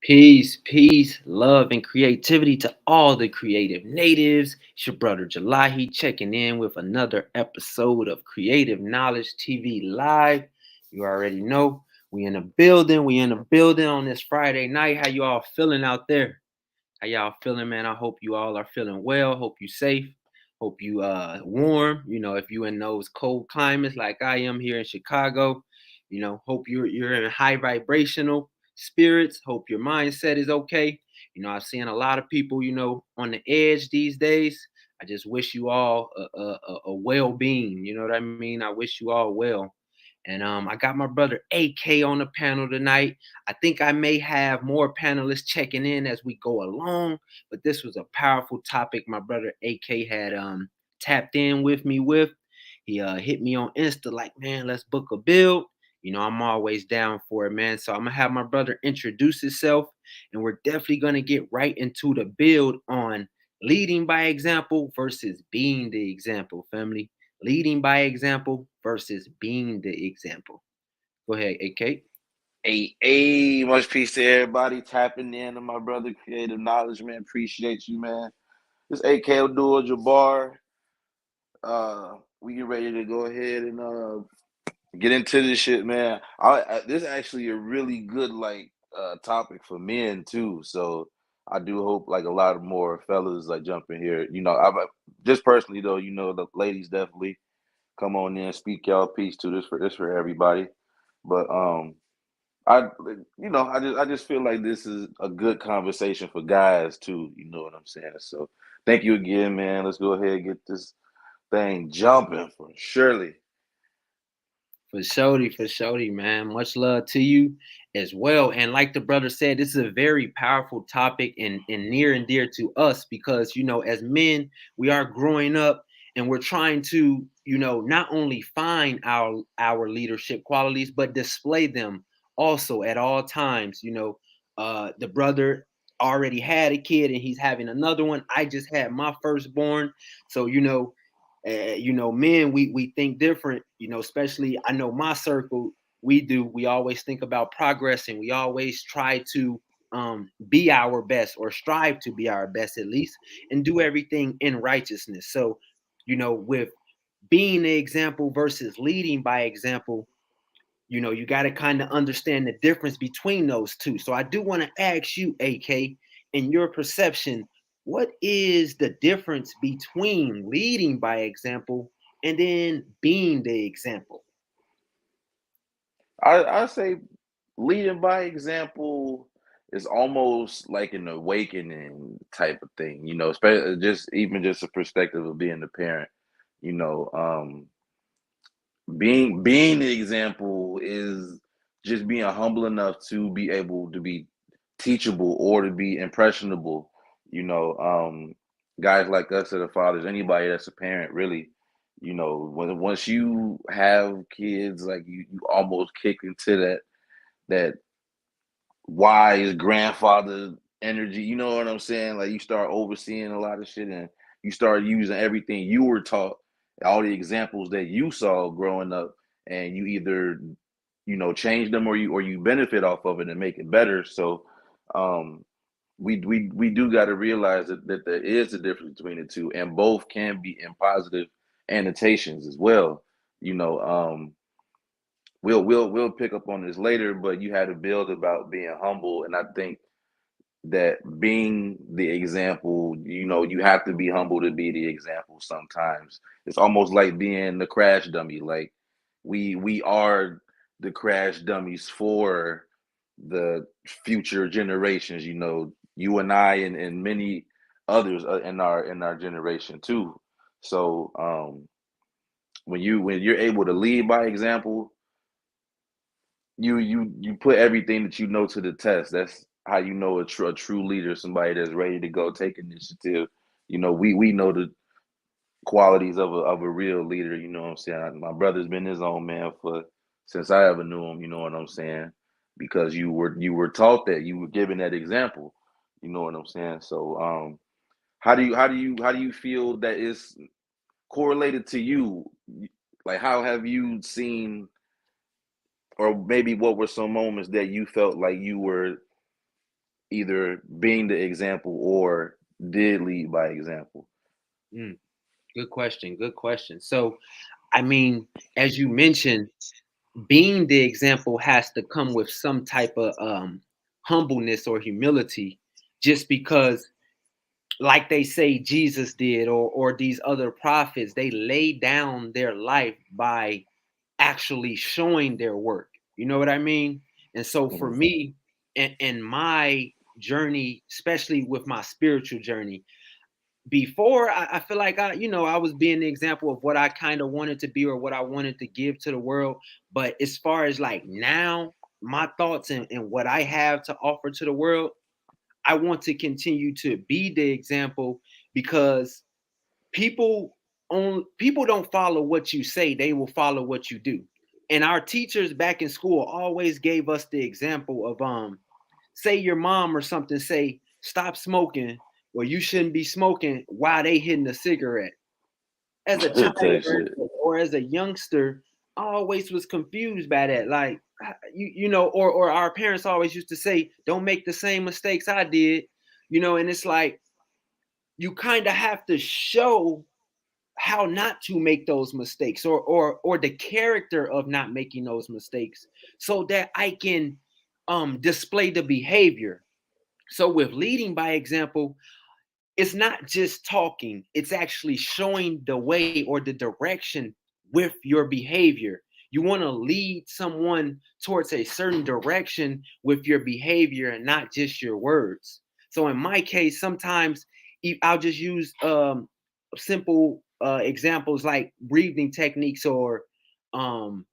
Peace, love, and creativity to all the creative natives. It's your brother Jalahi checking in with another episode of Creative Knowledge TV Live. You already know we in the building. We in the building on this Friday night. How you all feeling out there? How y'all feeling, man? I hope you all are feeling well. Hope you safe. Hope you warm. You know, if you in those cold climates like I am here in Chicago, hope you're in high vibrational spirits. Hope your mindset is okay. I've seen a lot of people, on the edge these days. I just wish you all a well-being. You know what I mean? I wish you all well. And I got my brother AK on the panel tonight. I think I may have more panelists checking in as we go along, but this was a powerful topic my brother AK had tapped in with me with. He hit me on Insta like, man, let's book a build. I'm always down for it, man. So I'm gonna have my brother introduce himself, and we're definitely gonna get right into the build on leading by example versus being the example, family. Leading by example versus being the example. Go ahead, AK. Much peace to everybody tapping in to my brother Creative Knowledge, man. Appreciate you, man. This AK Abdul Jabbar. We get ready to go ahead and get into this shit, man. This is actually a really good topic for men too. So I do hope like a lot of more fellas like jump in here. Just personally though, the ladies definitely come on in, speak y'all piece to this for everybody. But I I just feel like this is a good conversation for guys too. You know what I'm saying? So thank you again, man. Let's go ahead and get this thing jumping for surely. For shorty, man. Much love to you as well. And like the brother said, this is a very powerful topic and near and dear to us because, as men, we are growing up and we're trying to, not only find our leadership qualities, but display them also at all times. The brother already had a kid and he's having another one. I just had my firstborn. So, men we think different, especially I know my circle, we always think about progress and we always try to be our best or strive to be our best at least and do everything in righteousness. So with being the example versus leading by example, you got to kind of understand the difference between those two. So I do want to ask you, AK, in your perception, what is the difference between leading by example and then being the example? I say leading by example is almost like an awakening type of thing. Especially just a perspective of being a parent. You know, um, being the example is just being humble enough to be able to be teachable or to be impressionable. you know um Guys like us that are fathers, anybody that's a parent really, when once you have kids, like you almost kick into that wise grandfather energy. You know what I'm saying? Like you start overseeing a lot of shit and you start using everything you were taught, all the examples that you saw growing up, and you either change them or you benefit off of it and make it better. So um we do got to realize that there is a difference between the two, and both can be in positive annotations as well. You know, we'll pick up on this later, but you had to build about being humble, and I think that being the example, you have to be humble to be the example. Sometimes it's almost like being the crash dummy. Like we are the crash dummies for the future generations. You and I and many others in our generation too. So when you're able to lead by example, you put everything that you know to the test. That's how you know a true leader, somebody that's ready to go take initiative. We know the qualities of a real leader. You know what I'm saying? My brother's been his own man for since I ever knew him. You know what I'm saying? Because you were taught that, you were given that example. You know what I'm saying? So how do you feel that is correlated to you? Like how have you seen, or maybe what were some moments that you felt like you were either being the example or did lead by example. Mm, good question. Good question. So, I mean, as you mentioned, being the example has to come with some type of humbleness or humility, just because, like they say Jesus did, or these other prophets, they laid down their life by actually showing their work. You know what I mean? And so for Mhm. me, in my journey, especially with my spiritual journey, before I feel like I was being the example of what I kind of wanted to be or what I wanted to give to the world. But as far as like now, my thoughts and what I have to offer to the world, I want to continue to be the example, because people don't follow what you say, they will follow what you do. And our teachers back in school always gave us the example of say your mom or something say stop smoking, or you shouldn't be smoking, while they hitting a cigarette. As a child, Type shit. or as a youngster, I always was confused by that. Like or our parents always used to say, don't make the same mistakes I did. And it's like you kind of have to show how not to make those mistakes, or the character of not making those mistakes, so that I can display the behavior. So with leading by example, it's not just talking, it's actually showing the way or the direction with your behavior. You want to lead someone towards a certain direction with your behavior and not just your words. So in my case, sometimes I'll just use simple examples like breathing techniques, um,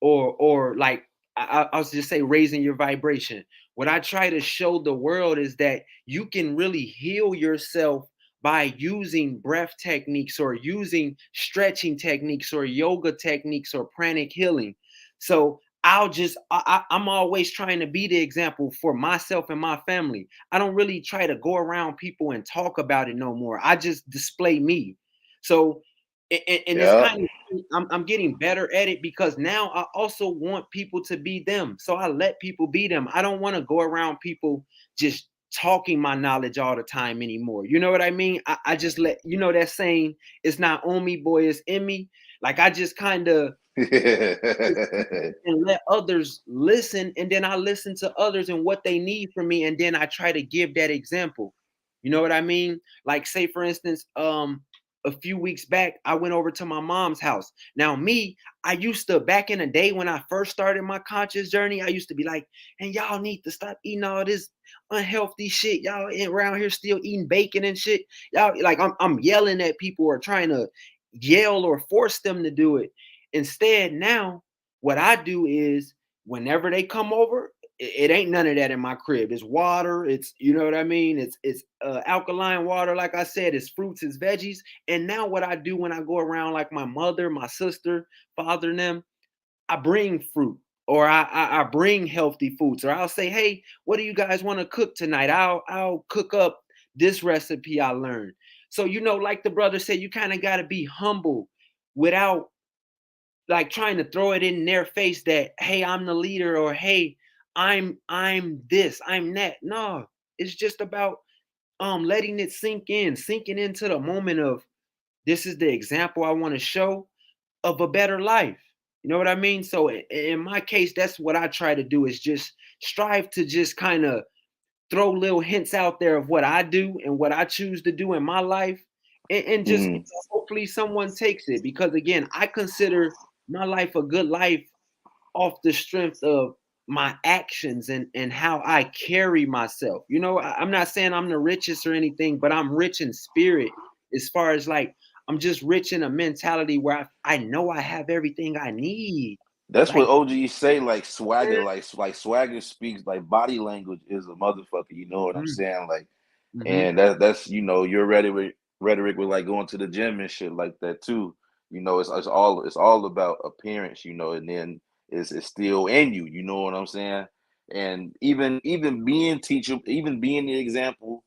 or like I'll just say raising your vibration. What I try to show the world is that you can really heal yourself by using breath techniques, or using stretching techniques, or yoga techniques, or pranic healing. So I'm always trying to be the example for myself and my family. I don't really try to go around people and talk about it no more. I just display me. So and it's Yeah. kind of, I'm getting better at it, because now I also want people to be them. So I let people be them. I don't want to go around people just talking my knowledge all the time anymore. You know what I mean? I just let that saying, it's not on me, boy, it's in me. Like I just kind of and let others listen, and then I listen to others and what they need from me, and then I try to give that example. You know what I mean? Like say for instance, a few weeks back I went over to my mom's house. Now me, I used to, back in the day when I first started my conscious journey, I used to be like, and y'all need to stop eating all this unhealthy shit. Y'all around here still eating bacon and shit. Y'all, like I'm yelling at people, or trying to yell or force them to do it. Instead, now what I do is, whenever they come over, it ain't none of that in my crib. It's water. It's, you know what I mean. It's alkaline water. Like I said, it's fruits, it's veggies. And now what I do when I go around, like my mother, my sister, father, and them, I bring fruit, or I bring healthy foods, or I'll say, hey, what do you guys want to cook tonight? I'll cook up this recipe I learned. So like the brother said, you kind of got to be humble, without like trying to throw it in their face that, hey, I'm the leader, or hey, I'm this, I'm that. No, it's just about letting it sinking into the moment of, this is the example I want to show of a better life. You know what I mean? So in my case, that's what I try to do, is just strive to just kind of throw little hints out there of what I do and what I choose to do in my life. And just Mhm. hopefully someone takes it, because again, I consider my life a good life off the strength of my actions and how I carry myself. I'm not saying I'm the richest or anything, but I'm rich in spirit, as far as like, I'm just rich in a mentality where I know I have everything I need. That's what Like, OG say, like swagger, like swagger speaks, like body language is a motherfucker. You know what I'm mm, saying? Like, hmm and that's your rhetoric with like going to the gym and shit like that too. It's all about appearance. And then it's still in you. You know what I'm saying? And even being teachable, even being the example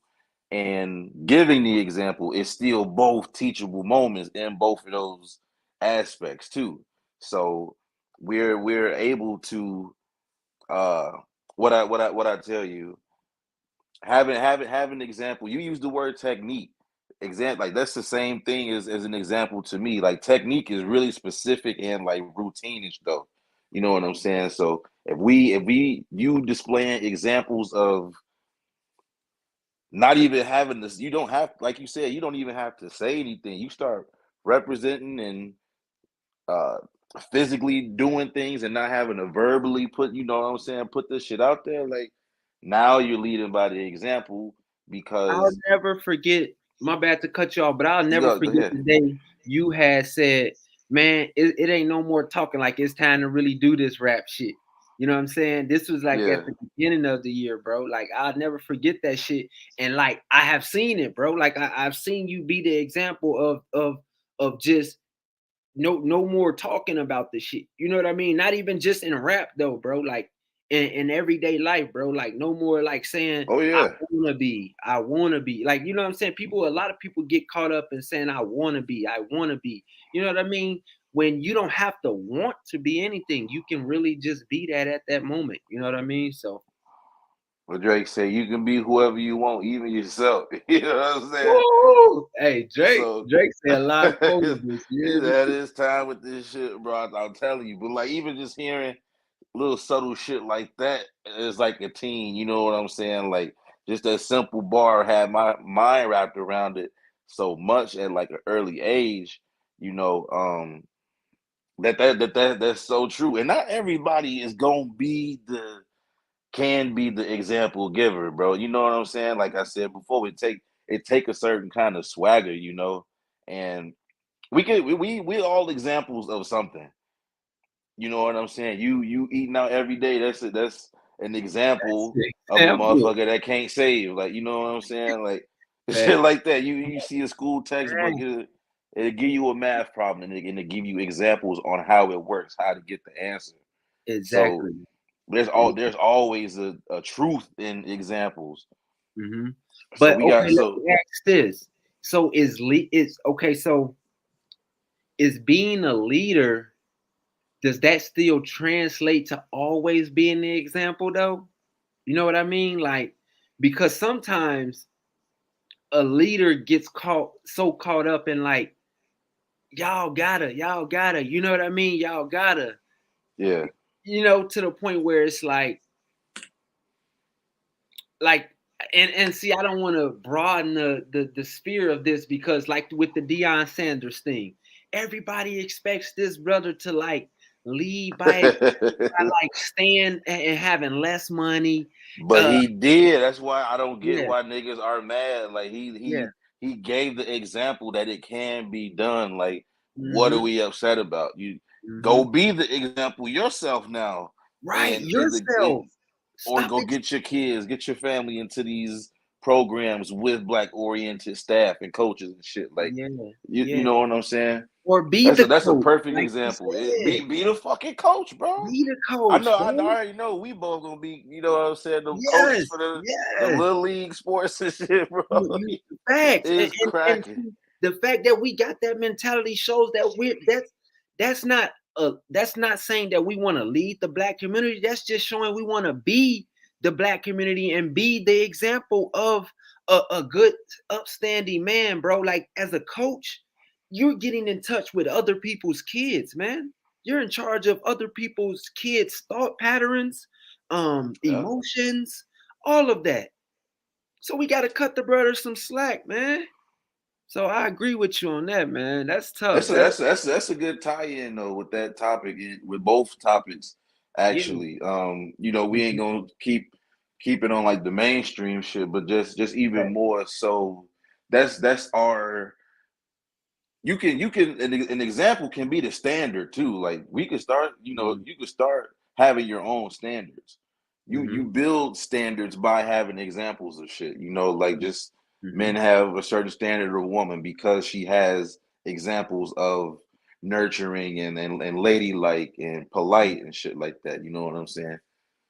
and giving the example is still both teachable moments in both of those aspects too. So we're able to uh what I tell you, having an example. You use the word technique. Example, like that's the same thing as an example to me. Like technique is really specific and like routinish though. You know what I'm saying? So if we you displaying examples of not even having this, you don't have, like you said, you don't even have to say anything. You start representing and uh physically doing things and not having to verbally put, you know what I'm saying, put this shit out there. Like now you're leading by the example I'll because never forget. My bad to cut you off, but I'll you never go forget ahead. the day you had said, "Man, it ain't no more talking. Like it's time to really do this rap shit." You know what I'm saying? This was like at Yeah. the beginning of the year, bro. Like I'll never forget that shit. And like I have seen it, bro. Like I've seen you be the example of just no more talking about the shit. You know what I mean? Not even just in rap though, bro. Like in everyday life, bro. Like no more like saying Oh yeah. I wanna be. Like, you know what I'm saying? A lot of people get caught up in saying I wanna be, I wanna be. You know what I mean? When you don't have to want to be anything, you can really just be that at that moment. You know what I mean? So What Drake say, you can be whoever you want, even yourself. You know what I'm saying? woo! Hey, So Drake say a lot of quotes this year. that is time with this shit, bro. I'm telling you. But like even just hearing little subtle shit like that is like a teen, you know what I'm saying? Like just that simple bar had my mind wrapped around it so much at like an early age, you know, that's so true. And not everybody is gonna be the can be the example giver, bro. You know what I'm saying? Like I said before, it take a certain kind of swagger, you know, and we all examples of something. You know what I'm saying? You eating out every day. That's an That's example the of a example. motherfucker that can't save. Like you know what I'm saying? Like shit Facts. like that. You see a school textbook, Yeah, it'll give you a math problem and it'll give you examples on how it works, how to get the answer. So exactly. there's always a truth in examples. Mhm. So But we okay, got let so me ask this. So is okay, so is being a leader, does that still translate to always being the example though? You know what I mean? Like because sometimes a leader gets caught up in like y'all gotta, you know what I mean? Y'all gotta, yeah. to the point where it's like and see, I don't want to broaden the sphere of this because like with the Deion Sanders thing, everybody expects this brother to like lead by like staying and having less money. But Uh he did. That's why I don't get yeah, why niggas are mad. Like he yeah. he he gave the example that it can be done. Like what are Mm-hmm. we upset about? You go Mm-hmm. be the example yourself now, Right, and in yourself. or Stop go it. get your kids, get your family into these programs with black oriented staff and coaches and shit. Like Yeah, you yeah. know what I'm saying? Or be That's the a coach, perfect like you example. said. Be the fucking coach, bro. Be the I coach, know, I bro. already know we both gonna be, you know what I'm saying, the coaches Yes, for the yes. little league sports and shit, bro. Facts, It's and cracking. see, the fact that we got that mentality shows that that's not that's not saying that we want to lead the black community. That's just showing we want to be the black community and be the example of a good, upstanding man, bro. Like as a coach, you're getting in touch with other people's kids, man. You're in charge of other people's kids' thought patterns, Yeah. emotions, all of that. So we got to cut the brother some slack, man. So I agree with you on that, man. That's tough. That That's a good tie-in though with that topic with both topics yeah. actually. You know, we ain't Mhm. gonna keep it on like the mainstream shit, but just even Right. more so that's our you can an example can be the standard too. Like we could start, you know, Mhm. you could start having your own standards. You Mhm. build standards by having examples of shit. You know, like just men Mhm. have a certain standard of woman because she has examples of nurturing and ladylike and polite and shit like that. You know what I'm saying?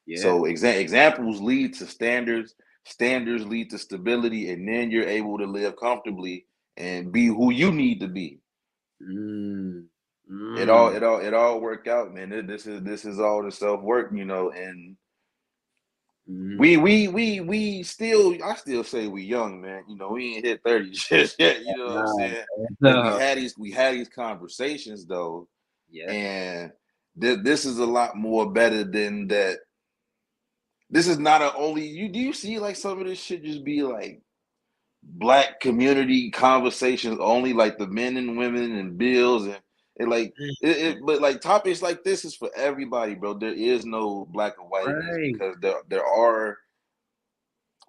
Yeah. So examples lead to standards, standards lead to stability, and then you're able to live comfortably and be who you need to be. Mm. It all Mm. it all it all worked out, man. This is all the self work, you know, and Mhm. we still, I still say we young, man. You know, we ain't hit 30 just yet, you know what I'm Nah, saying? But no. we had these conversations though, Yes. and this is a lot more better than that. This is not a only you do you see like some of this shit just be like black community conversations only, like the men and women and bills and like but like topics like this is for everybody, bro. There is no black and white in this Right. because there are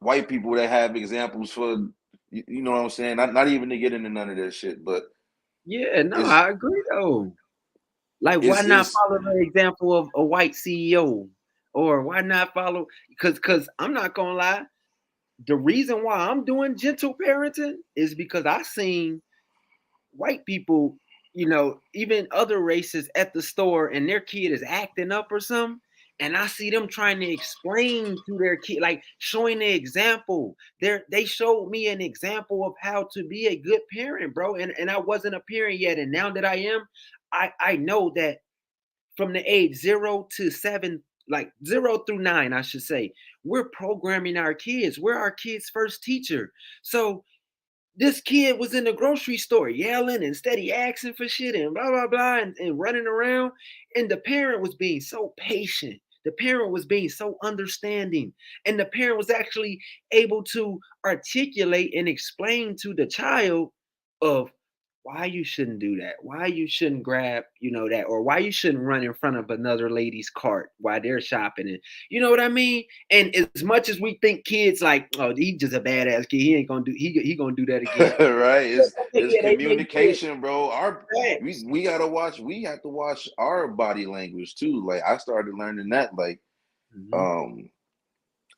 white people that have examples for you know what I'm saying. Not even to get into none of that shit, but Yeah, no, it's I agree though. Like, why not it's follow the example of a white CEO? Or why not follow? Because I'm not gonna lie, the reason why I'm doing gentle parenting is because I seen white people, even other races at the store and their kid is acting up or something. And I see them trying to explain to their kid, like showing the example. They showed me an example of how to be a good parent, bro. And I wasn't a parent yet. And now that I am, I know that from the age 0 to 7, like 0 through 9, I should say, we're programming our kids. We're our kids' first teacher. So this kid was in the grocery store yelling and steady asking for shit and blah blah blah and running around, and the parent was being so patient, the parent was being so understanding, and the parent was actually able to articulate and explain to the child of why you shouldn't do that, why you shouldn't grab, that, or why you shouldn't run in front of another lady's cart while they're shopping. And you know what I mean? And as much as we think kids like, oh, he's just a badass kid, he ain't gonna do, he gonna do that again. right. It's Yeah, they do. communication, bro. Our Facts. we gotta watch. We have to watch our body language too. Like I started learning that. Like Mhm. um,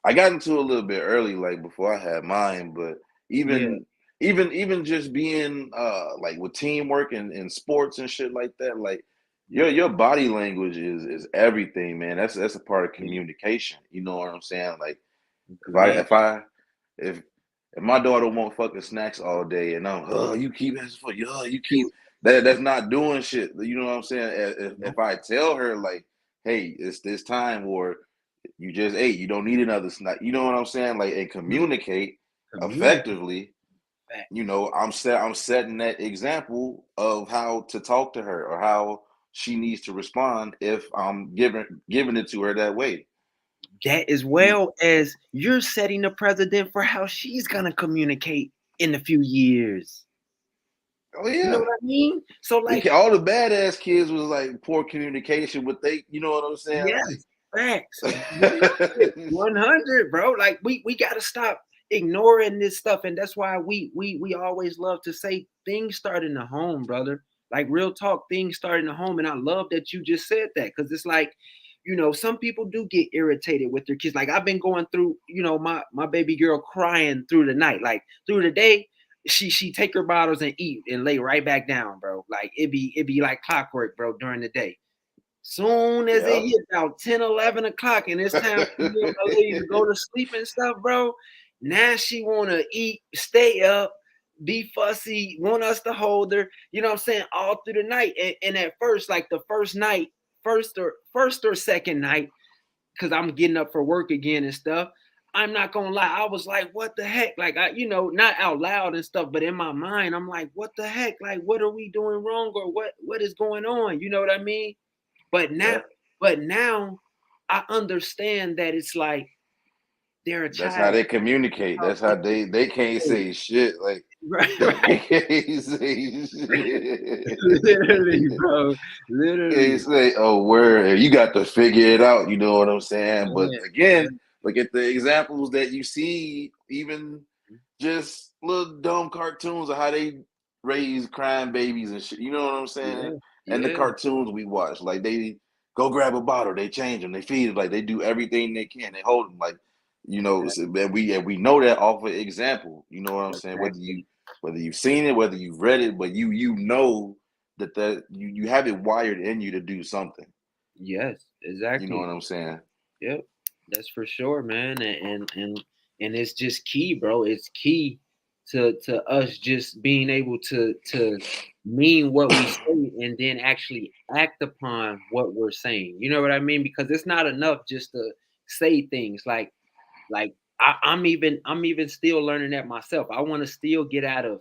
I got into a little bit early, like before I had mine. But Yeah. even just being like with teamwork and sports and shit like that. Like Yeah. your body language is everything, man. That's a part of Yeah. communication. You know what I'm saying? Like if I Agreed. if I if if my daughter want fucking snacks all day and I'm, oh, you keep asking for, you keep that's not doing shit. You know what I'm saying? If Nope. I tell her like, hey, it's this time, or you just ate, you don't need another snack. You know what I'm saying? Like, and Mhm. communicate Communicate. effectively. You Facts. know, I'm setting that example of how to talk to her or how she needs to respond if I'm giving it to her that way. That as You, well as you're setting the precedent for how she's gonna communicate in a few years. oh You know yeah. what I mean? So like, All the badass kids was like poor communication, but they, you know what I'm saying? yes, facts. Like, 100, bro. Like we gotta stop ignoring this stuff. And that's why we always love to say things start in the home, brother. Like real talk, things start in the home. And I love that you just said that because it's like, some people do get irritated with their kids. Like I've been going through, my baby girl crying through the night, like through the day. She take her bottles and eat and lay right back down, bro. Like it be like clockwork, bro, during the day. Soon as it yeah. hit about 10, 11 o'clock, and it's time for me and my lady to go to sleep and stuff, bro. Now she wanna eat, stay up, be fussy, want us to hold her. You know what I'm saying? All through the night. And at first, like the first night, first or second night, because I'm getting up for work again and stuff. I'm not gonna lie, I was like, what the heck? Like not out loud and stuff, but in my mind, I'm like, what the heck? Like, what are we doing wrong or what is going on? You know what I mean? But now, Yeah. but now I understand that it's like they're a That's how child. they communicate. That's how they can't say shit. Like Right, they right. can't say shit. Literally, bro. Can't Literally. say, oh, where you got to figure it out. You know what I'm saying? But Yeah, again, yeah. look at the examples that you see, even just little dumb cartoons of how they raise crying babies and shit. You know what I'm saying? Yeah, And the yeah. cartoons we watch, like they go grab a bottle, they change them, they feed it, like they do everything they can, they hold them, like Exactly. so, and we know that off of example. You know what I'm saying? Exactly. Whether you've seen it, whether you've read it, but you know that you have it wired in you to do something. Yes, You know what exactly. I'm saying? Yep. That's for sure, man. And it's just key, bro. It's key to us just being able to mean what we say and then actually act upon what we're saying. You know what I mean? Because it's not enough just to say things like Like I'm even still learning that myself. I want to still get out of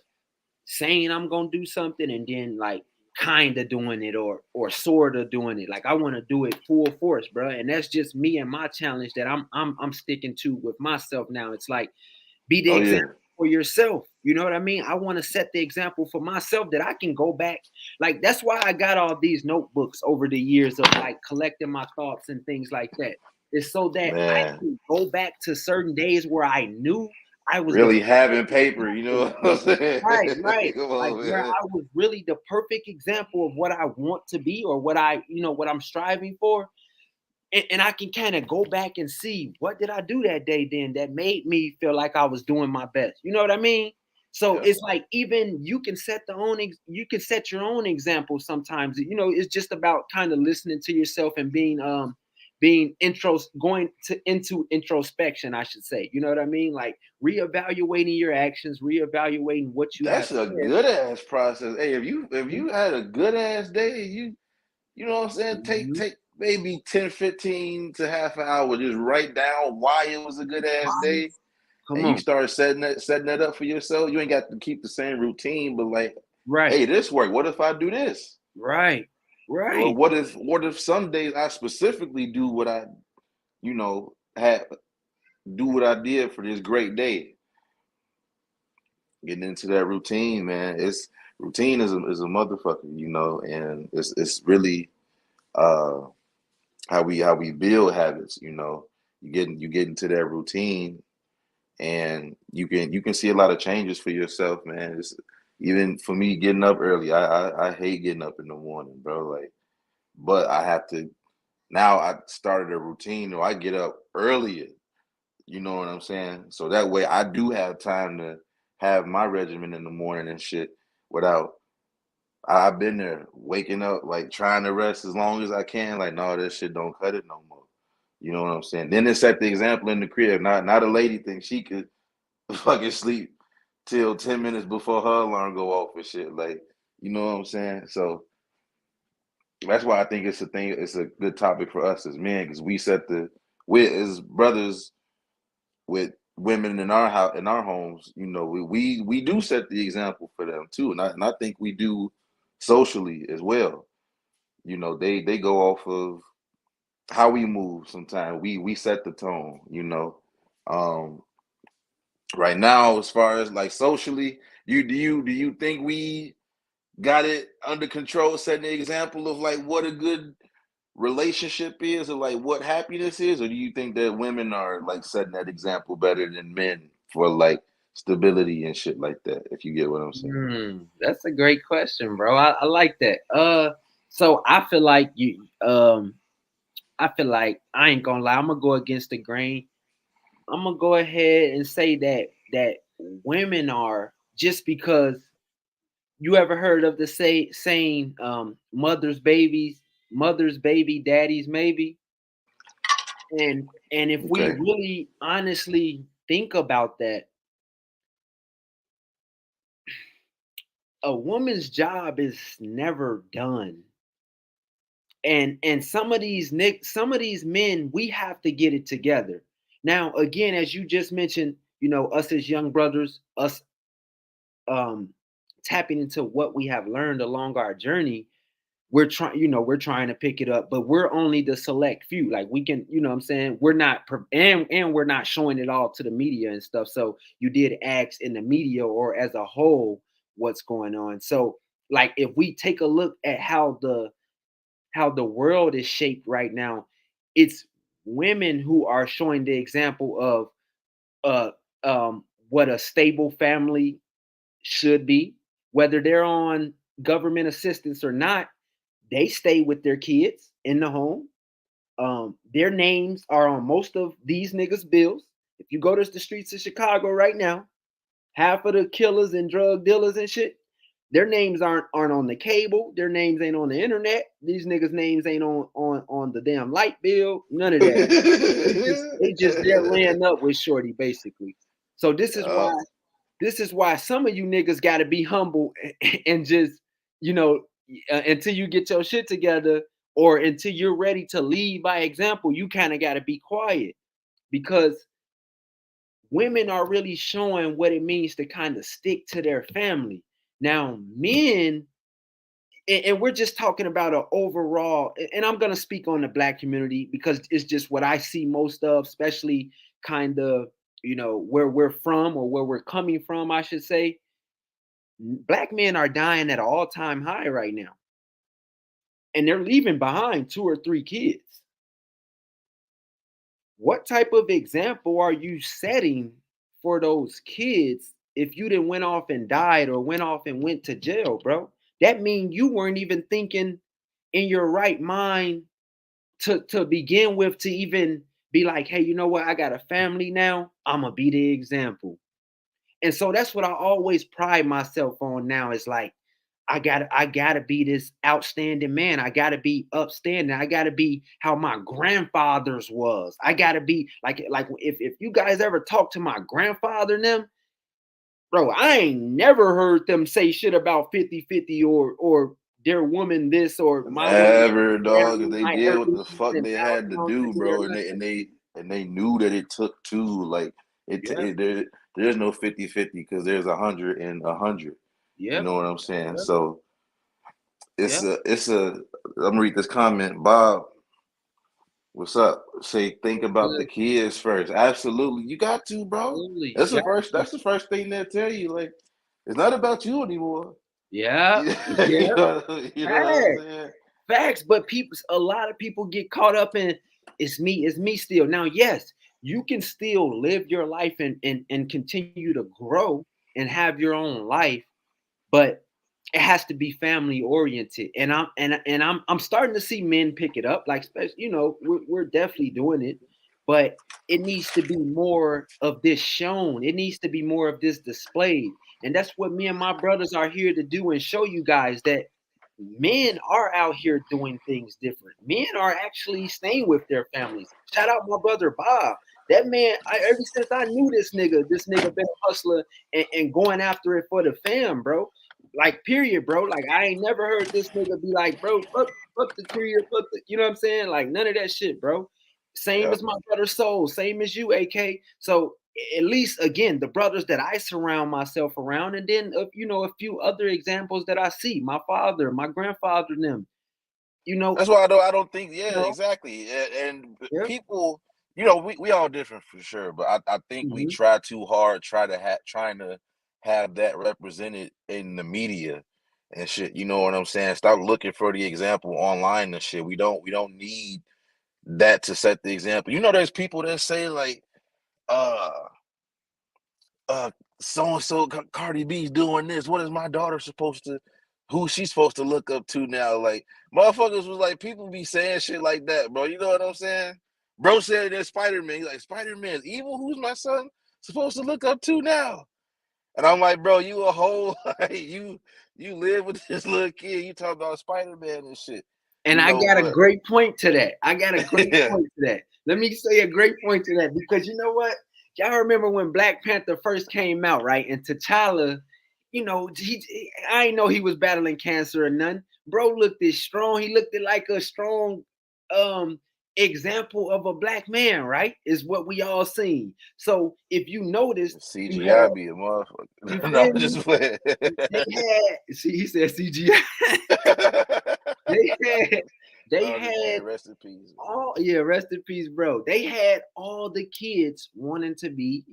saying I'm gonna do something and then like kind of doing it or sort of doing it. Like I want to do it full force, bro. And that's just me and my challenge that I'm sticking to with myself now. It's like be the Oh example yeah, for yourself. You know what I mean? I want to set the example for myself that I can go back. Like that's why I got all these notebooks over the years of like collecting my thoughts and things like that. It's so that I man. can go back to certain days where I knew I was the Really having perfect paper, you know example. what I'm saying? Right, right. Come Like on, where man. I was really the perfect example of what I want to be or what I, what I'm striving for. And I can kind of go back and see what did I do that day then that made me feel like I was doing my best. You know what I mean? So Yeah, it's like even you can set your own example sometimes. It's just about kind of listening to yourself and being going into introspection, I should say. You know what I mean? Like reevaluating your actions, reevaluating what you have that's a said. good ass process. Hey, if Mhm. you had a good ass day, you know what I'm saying? Mhm. Take maybe 10, 15 to half an hour, just write down why it was a good ass Right. day, Come and you on. start setting that up for yourself. You ain't got to keep the same routine, but like, Right. hey, this work. What if I do this? Right. Or Right. what if some days I specifically do what I, you know, had do what I did for this great day. Getting into that routine, man. It's routine is a motherfucker, you know, and it's really uh how we build habits, you know. You get into that routine and you can see a lot of changes for yourself, man. It's even for me getting up early. I hate getting up in the morning, bro. Like, but I have to now I started a routine where I get up earlier. You know what I'm saying? So that way I do have time to have my regimen in the morning and shit without I've been there waking up like trying to rest as long as I can. Like, no, this shit don't cut it no more. You know what I'm saying? Then it set the example in the crib. Not a lady think she could fucking sleep till 10 minutes before her alarm go off and shit. Like, you know what I'm saying? So that's why I think it's a thing. It's a good topic for us as men because we set the we as brothers with women in our house in our homes. You know, we do set the example for them too, and I think we do socially as well. You know, they go off of how we move. Sometimes we set the tone. You know, um, right now as far as like socially, do you think we got it under control, setting the example of like what a good relationship is or like what happiness is, or do you think that women are like setting that example better than men for like stability and shit like that, if you get what I'm saying? That's a great question, bro. I like that. So I feel like I ain't gonna lie. I'm gonna go against the grain. I'm gonna go ahead and say that women are just because you ever heard of the saying mother's baby, daddy's maybe. And if we Okay. really honestly think about that, a woman's job is never done. And some of these men, we have to get it together. Now again, as you just mentioned, us as young brothers, us um tapping into what we have learned along our journey, we're trying to pick it up, but we're only the select few. Like we can, what I'm saying, we're not and we're not showing it all to the media and stuff. So you did ask in the media or as a whole what's going on. So like if we take a look at how the world is shaped right now, it's women who are showing the example of uh what a stable family should be, whether they're on government assistance or not. They stay with their kids in the home. Their names are on most of these niggas' bills. If you go to the streets of Chicago right now, half of the killers and drug dealers and shit, their names aren't on the cable. Their names ain't on the internet. These niggas' names ain't on the damn light bill. None of that. They just there laying up with Shorty basically. So uh, this is why some of you niggas got to be humble and just you know until you get your shit together or until you're ready to lead by example. You kind of got to be quiet because women are really showing what it means to kind of stick to their family. Now, men, and we're just talking about an overall, and I'm gonna speak on the black community because it's just what I see most of, especially kind of, where we're from or where we're coming from, I should say. Black men are dying at an all-time high right now, and they're leaving behind 2 or 3 kids. What type of example are you setting for those kids if you didn't went off and died or went off and went to jail, bro? That means you weren't even thinking in your right mind to begin with, to even be like, hey, you know what? I got a family now. I'm gonna be the example. And so that's what I always pride myself on now, is like, I gotta be this outstanding man. I gotta be upstanding. I gotta be how my grandfathers was. I gotta be like if you guys ever talk to my grandfather and them, bro, I ain't never heard them say shit about 50-50 or their woman this or my woman Never, that. dog. If they My did what the Hercules fuck and they Al, had to do, they're bro, and not. they knew that it took two. Like Yep, there's no 50-50 because there's 100 and 100. You yep, know what I'm saying? yep, So it's yep. a. I'm gonna read this comment, Bob. What's up? Say think What's about the good? kids first. Absolutely, you got to, bro. Absolutely. That's the Yep. first. That's the first thing they'll tell you. Like it's not about you anymore. Yeah. You Yeah. you know what I'm Facts. saying? Facts. But a lot of people get caught up in it's me still. Now, yes, you can still live your life and continue to grow and have your own life, but it has to be family oriented. And I'm starting to see men pick it up, like, especially, we're definitely doing it, but it needs to be more of this shown. It needs to be more of this displayed. And that's what me and my brothers are here to do, and show you guys that men are out here doing things different. Men are actually staying with their families. Shout out my brother Bob. That man, ever since I knew this nigga been a hustler and going after it for the fam, bro. Like, period, bro. Like, I ain't never heard this nigga be like, bro, fuck the career, fuck the, you know what I'm saying? Like, none of that shit, bro. Same Yeah. as my brother Soul, same as you, AK. So at least, again, the brothers that I surround myself around, and then a few other examples that I see, my father, my grandfather, them, you know, That's why I don't think, you yeah, know, exactly. And yeah, people, we all different for sure, but I think we hmm try too hard, trying to have that represented in the media and shit. You know what I'm saying? Stop looking for the example online and shit. We don't need that to set the example. There's people that say like, uh, uh, so and so Cardi B's doing this. What is my daughter supposed to? Who she's supposed to look up to now? Like motherfuckers was like, people be saying shit like that, bro. You know what I'm saying? Bro said that Spider-Man. He's like, Spider-Man's evil. Who's my son supposed to look up to now? And I'm like, bro, you a whole like, you live with this little kid. You talk about Spider-Man and shit. and I got a But great point to that. I got a great yeah, point to that. Let me say a great point to that, because you know what? Y'all remember when Black Panther first came out, right? And T'Challa, I didn't know he was battling cancer or none. Bro looked as strong. He looked like a strong um example of a black man, right? Is what we all seen. So if you notice, you had, CGI be a you motherfucker. No, feel I'm me? just playing. They had, see, he said CGI. They had they No, I'm just had playing. Rest in peace. all, yeah, rest in peace, bro. They had all the kids wanting to be,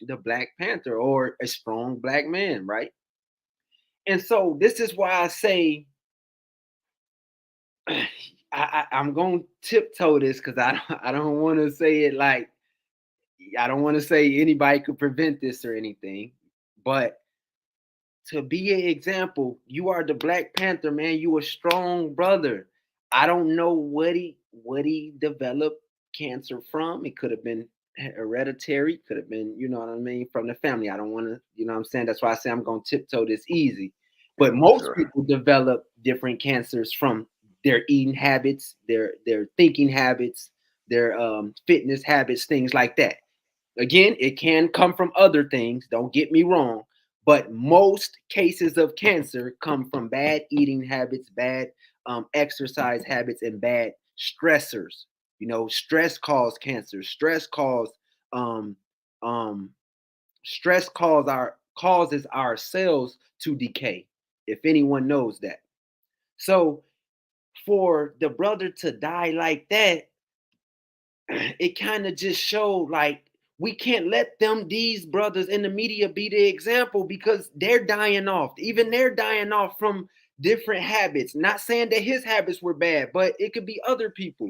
the Black Panther or a strong black man, right? And so this is why I say I'm gonna tiptoe this, because I don't want to say it like, I don't want to say anybody could prevent this or anything, but to be an example, you are the Black Panther, man. You a strong brother. I don't know what he developed cancer from. It could have been hereditary, could have been, you know what I mean, from the family. I don't want to, you know what I'm saying? That's why I say I'm gonna tiptoe this easy. Yeah, But for most sure. people develop different cancers from their eating habits, their thinking habits, their fitness habits, things like that. Again, it can come from other things, don't get me wrong, but most cases of cancer come from bad eating habits, bad exercise habits, and bad stressors. Stress causes cancer. Stress causes um, um stress causes our cells to decay, if anyone knows that. So for the brother to die like that, it kind of just showed like we can't let these brothers in the media be the example, because they're dying off. Even they're dying off from different habits. Not saying that his habits were bad, but it could be other people.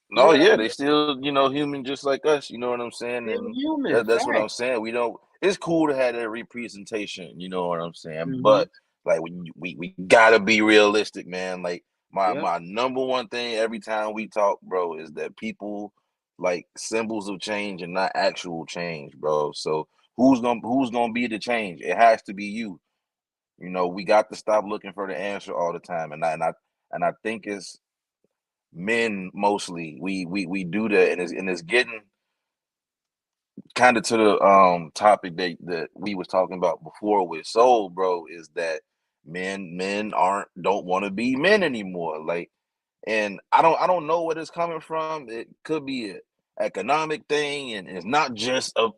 You know No, what I yeah, mean? they still, human just like us, you know what I'm saying? Still And human, that's what I'm fact. saying. We don't It's cool to have that representation, you know what I'm saying? Hmm. But like we gotta be realistic, man. Like Yep. my number one thing every time we talk, bro, is that people like symbols of change and not actual change, bro. So who's gonna be the change? It has to be you. We got to stop looking for the answer all the time. And I think it's men mostly we do that, and it's getting kind of to the topic that we was talking about before with soul, bro, is that men aren't don't want to be men anymore. Like, and I don't know where it's coming from. It could be a economic thing, and it's not just a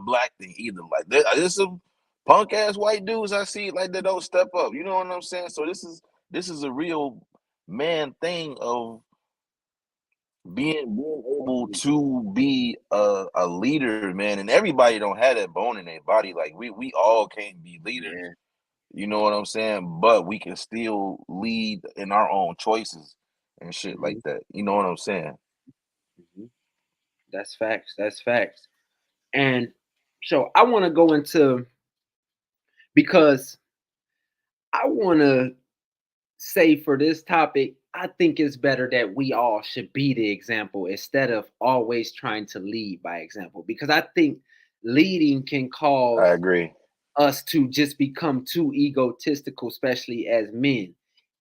black thing either. Like there's some punk ass white dudes I see like that don't step up, you know what I'm saying? So this is a real man thing of being able to be a leader, man. And everybody don't have that bone in their body. Like we all can't be leaders, Yeah. you know what I'm saying? But we can still lead in our own choices and shit Hmm. like that, you know what I'm saying? Hmm. That's facts. That's facts. And so I want to go into, because I want to say for this topic, I think it's better that we all should be the example instead of always trying to lead by example. Because I think leading can I cause agree. us to just become too egotistical, especially as men.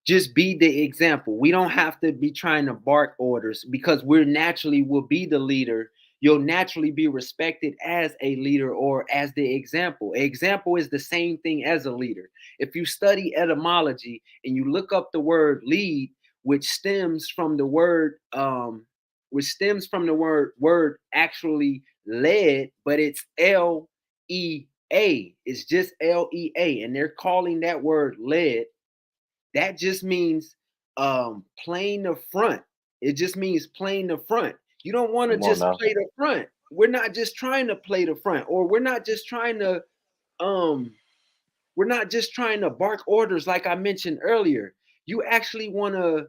Just be the example. We don't have to be trying to bark orders, because we're naturally will be the leader. You'll naturally be respected as a leader or as the example. An example is the same thing as a leader. If you study etymology and you look up the word lead, which stems from the word actually led, but it's LEA. It's just LEA, and they're calling that word led. That just means playing the front. It just means playing the front. You don't want to Come on just now. play the front. We're not just trying to play the front, or um we're not just trying to bark orders like I mentioned earlier. You actually want to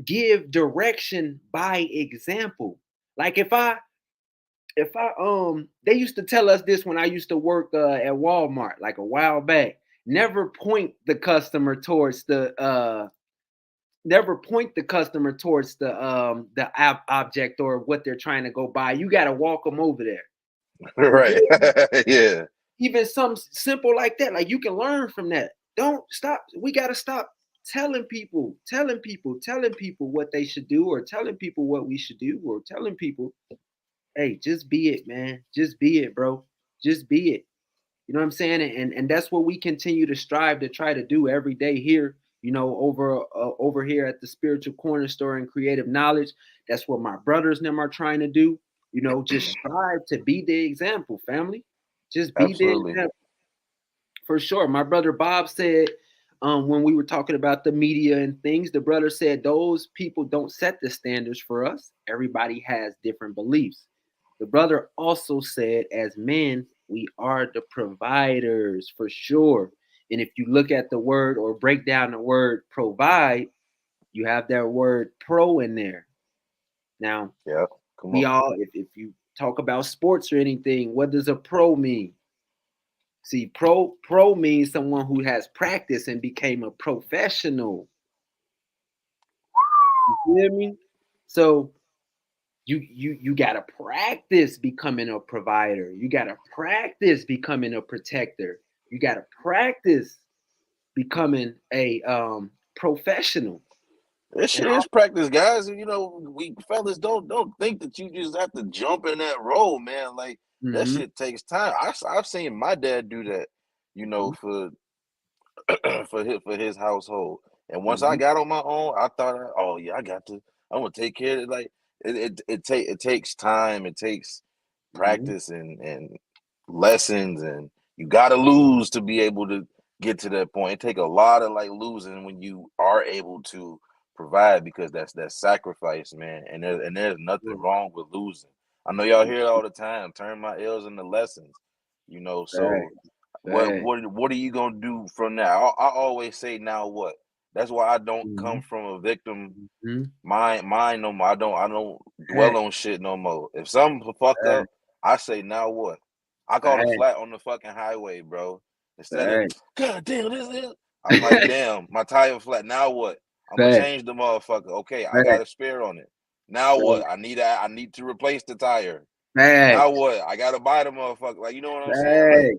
give direction by example. Like if I they used to tell us this when I used to work at Walmart like a while back. Never point the customer towards the object or what they're trying to go buy. You got to walk them over there. You Right. feel me? Yeah. Even something simple like that, like you can learn from that. Don't stop. We got to stop telling people what they should do, or telling people what we should do, or telling people, hey, just be it, man. Just be it, bro. Just be it. You know what I'm saying? And that's what we continue to strive to try to do every day here. Over here at the Spiritual Corner Store and Creative Knowledge. That's what my brothers and them are trying to do. Just strive to be the example, family. Just be the Absolutely. example. For sure. My brother Bob said, when we were talking about the media and things, the brother said those people don't set the standards for us. Everybody has different beliefs. The brother also said, as men, we are the providers for sure. And if you look at the word or break down the word provide, you have that word pro in there. Now, Yeah. Come we on. all, if you talk about sports or anything, what does a pro mean? See, pro means someone who has practiced and became a professional. You feel me? So you gotta practice becoming a provider. You gotta practice becoming a protector. You gotta practice becoming a professional. This And shit is practice, guys. We fellas don't think that you just have to jump in that role, man. Like that mm-hmm, shit takes time. I've seen my dad do that, for for his household. And once I mm-hmm, got on my own, I thought, oh yeah, I'm gonna take care of it. Like it takes time, it takes mm-hmm, practice, and lessons, and you got to lose to be able to get to that point. It take a lot of like losing when you are able to provide, because that's that sacrifice, man. And there's nothing Sure. wrong with losing. I know y'all For hear it sure. all the time. Turn my L's into lessons, you know. So Facts. what Facts. what what are you gonna do from now? I always say, now what? That's why I don't come Mhm. from a victim Mhm. mind no more. I don't dwell Facts. on shit no more. If something fuck up, Facts. I say, now what? I call a Facts. flat on the fucking highway, bro. Instead of, Facts. God damn, this is, I'm like, damn, my tire flat. Now what? I'm gonna Facts. change the motherfucker. Okay, I got Facts. a spare on it. Now what? Facts. I need to replace the tire. Now Facts. what? I gotta buy the motherfucker. Like, you know what I'm saying? Like,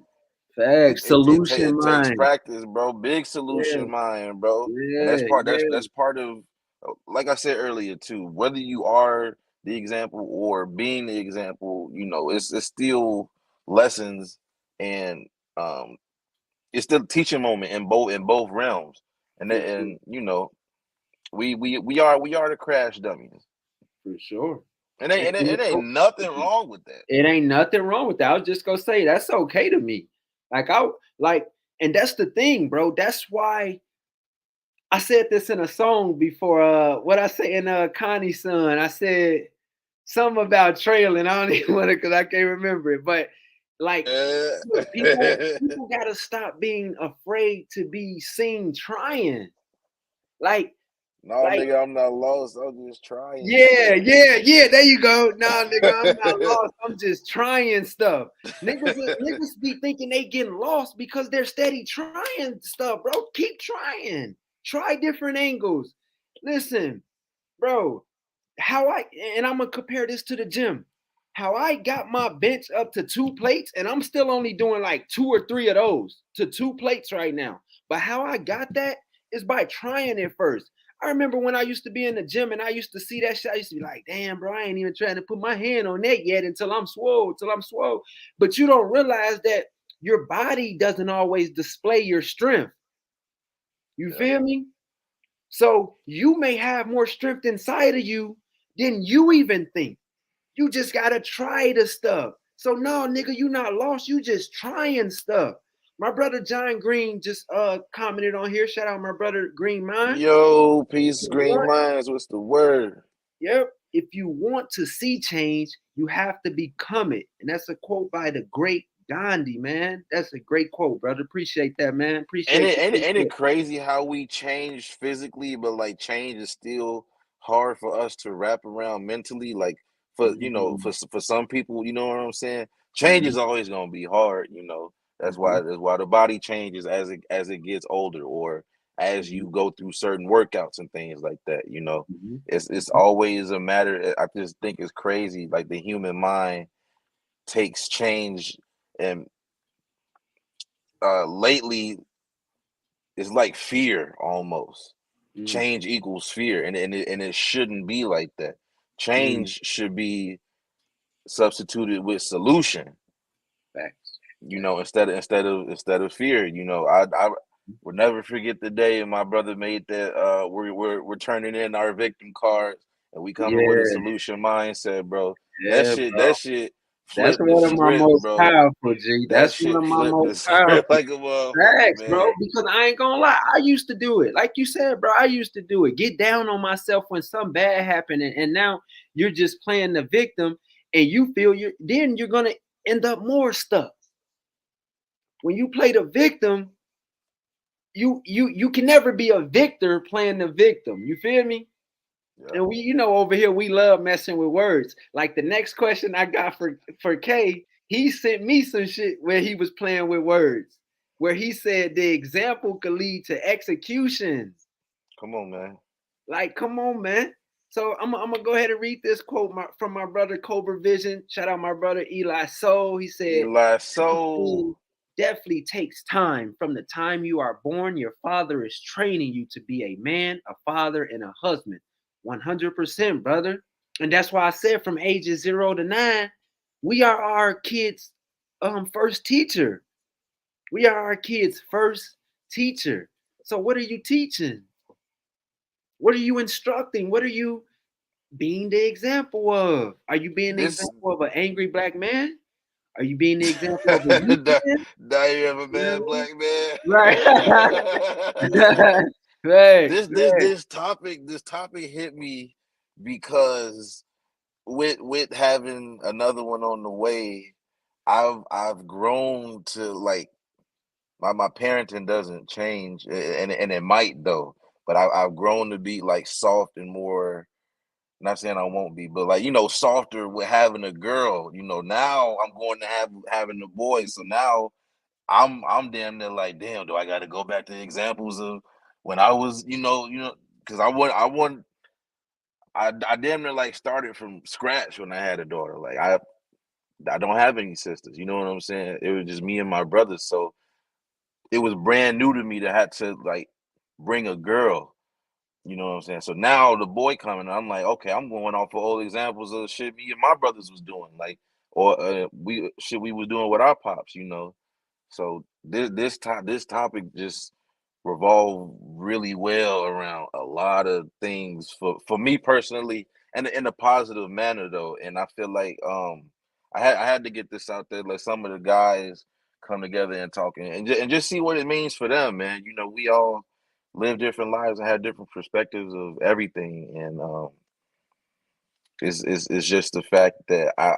Facts. Facts. Solution it takes mind. practice, bro. Big Yeah. solution mind, bro. And Yeah. that's Yeah. part of, like I said earlier too. Whether you are the example or being the example, it's still lessons, and um, it's still a teaching moment in both realms. And For sure. we are the crash dummies. For sure. And it ain't, And it it's ain't nothing wrong with that. it ain't nothing wrong with that. I was just gonna say that's okay to me. Like I like, and that's the thing, bro. That's why I said this in a song before. What I say in Connie's son, I said something about trailing. I don't even want to because I can't remember it. But like, look, people Yeah. people gotta stop being afraid to be seen trying. Like, No, like nigga, I'm not lost. I'm just trying yeah, stuff. yeah, yeah. There you go. Nah, nigga, I'm not lost. I'm just trying stuff. Niggas be thinking they getting lost because they're steady trying stuff, bro. Keep trying. Try different angles. Listen, bro. How I and I'm gonna compare this to the gym. How I got my bench up to 2 plates, and I'm still only doing like 2 or 3 of those to 2 plates right now. But how I got that is by trying it first. I remember when I used to be in the gym and I used to see that shit. I used to be like, damn, bro, I ain't even trying to put my hand on that yet until I'm swole, until I'm swole. But you don't realize that your body doesn't always display your strength. You Yeah. feel me? So you may have more strength inside of you than you even think. You just gotta try the stuff. So no, nigga, you not lost. You just trying stuff. My brother John Green just commented on here. Shout out my brother Green Mind. Yo, If peace, you green want, minds. What's the word? yep. If you want to see change, you have to become it. And that's a quote by the great Gandhi, man. That's a great quote, brother. Appreciate that, man. And Appreciate it the ain't it input. crazy how we change physically, but like change is still hard for us to wrap around mentally. Like for you know, Mhm, for some people, you know what I'm saying? Change is mhm, always gonna be hard. That's mhm, why the body changes as it gets older, or as mhm, you go through certain workouts and things like that. mhm, It's mhm, always a matter. I just think it's crazy. Like the human mind takes change, and lately it's like fear almost. mhm, Change equals fear, and it shouldn't be like that. mhm. Change should be substituted with solution. Facts. Instead of fear. I will never forget the day my brother made that. We're turning in our victim cards, and we coming with a Yeah, solution mindset, bro. That yeah, shit, bro. that shit That's flipped the one of my script, most bro. powerful, G. That That's one shit of my flipped the most script powerful. like a motherfucker, Facts, bro. man. Because I ain't gonna lie, I used to do it. Like you said, bro, I used to do it. Get down on myself when something bad happened, and now you're just playing the victim, and you feel then you're gonna end up more stuck. When you play the victim, you can never be a victor playing the victim. You feel me? Yeah. And over here, we love messing with words. Like the next question I got for K, he sent me some shit where he was playing with words, where he said the example could lead to executions. Come on, man. Like, come on, man. So I'm gonna go ahead and read this quote from my brother Cobra Vision. Shout out my brother Eli Soul. He said, Eli "Everything Soul. definitely takes time. From the time you are born, your father is training you to be a man, a father, and a husband. 100%, brother. And that's why I said from ages 0 to 9, we are our kids' first teacher. We are our kids' first teacher. So what are you teaching? What are you instructing? What are you being the example of? Are you being the This example of an angry black man? Are you being the example of a weak now, man? now you have a You know bad black man. what I mean? Right. this this Right. this topic this topic hit me because with having another one on the way, I've grown to like my parenting doesn't change, and it might though, but I've grown to be like soft and more. Not saying I won't be, but like softer with having a girl. Now I'm going to having a boy, so now I'm damn near like, damn, do I got to go back to examples of when I was, because I damn near like started from scratch when I had a daughter. Like I don't have any sisters. You know what I'm saying? It was just me and my brothers, so it was brand new to me to have to like bring a girl. You know what I'm saying? So now the boy coming, I'm like, okay, I'm going off of old examples of shit me and my brothers was doing, like, or we was doing with our pops. So this topic just revolve really well around a lot of things for me personally, and in a positive manner though. And I feel like I had to get this out there, let some of the guys come together and talk and just see what it means for them, man. We all live different lives and have different perspectives of everything, and it's just the fact that I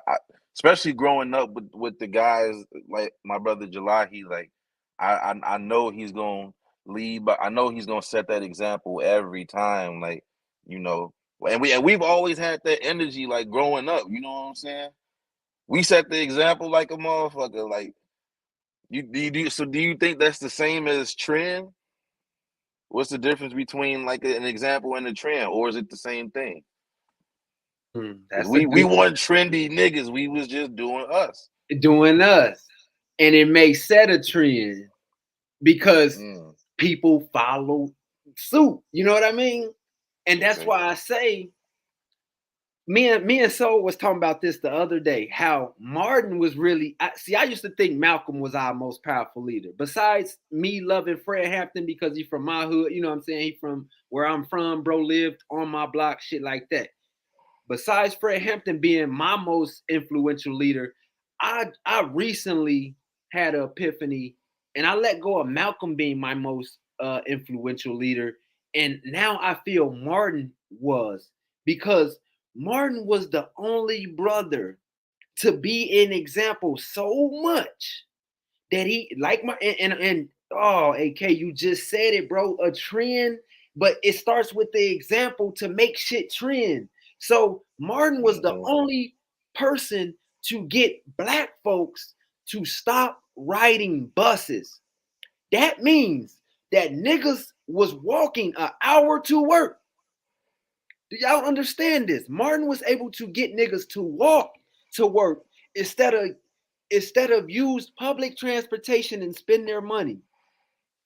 especially growing up with the guys like my brother Jalahi, like I know he's gonna lead, but I know he's gonna set that example every time, like you know, and we've always had that energy, like growing up. You know what I'm saying? We set the example like a motherfucker. Like so do you think that's the same as trend? What's the difference between like an example and a trend, or is it the same thing? Because That's a we good weren't trendy niggas. We was just doing us. doing us. And it may set a trend because Mm, people follow suit. You know what I mean? And that's okay. why I say me and Soul was talking about this the other day. How Martin was really I used to think Malcolm was our most powerful leader. Besides me loving Fred Hampton because he's from my hood, you know what I'm saying? He from where I'm from, bro, lived on my block, shit like that. Besides Fred Hampton being my most influential leader, I recently had an epiphany and I let go of Malcolm being my most influential leader. And now I feel Martin was, because Martin was the only brother to be an example so much that he like my and oh AK, you just said it, bro. A trend, but it starts with the example to make shit trend. So Martin was the Mm-hmm. only person to get black folks to stop riding buses. That means that niggas was walking an hour to work. Do y'all understand this? Martin was able to get niggas to walk to work instead of use public transportation and spend their money.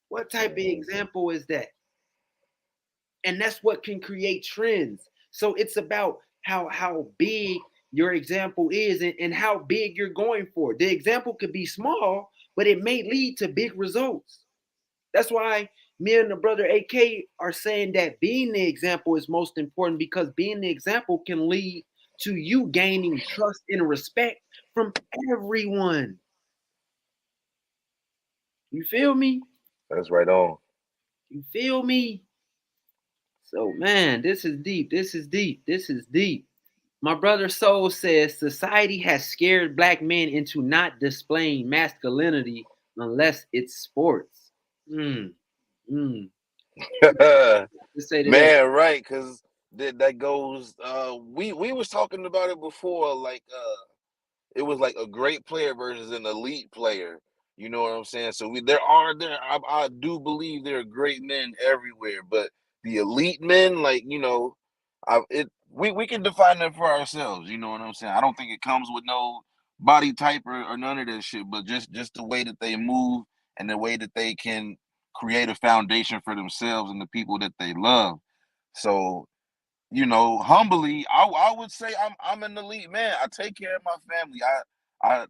What type of Mm-hmm. example is that? And that's what can create trends. So it's about how big your example is, and how big you're going for. The example could be small, but it may lead to big results. That's why me and the brother AK are saying that being the example is most important, because being the example can lead to you gaining trust and respect from everyone. You feel me? That's right on. You feel me? So, man, this is deep. This is deep. This is deep. My brother Soul says society has scared black men into not displaying masculinity unless it's sports. Mm, mm. Let's say to that. Man, right? Because that goes. We was talking about it before. Like, it was like a great player versus an elite player. You know what I'm saying? So I do believe there are great men everywhere, but the elite men, like we can define them for ourselves. You know what I'm saying? I don't think it comes with no body type or none of that shit, but just the way that they move and the way that they can create a foundation for themselves and the people that they love. So humbly, I would say I'm an elite man. I take care of my family. I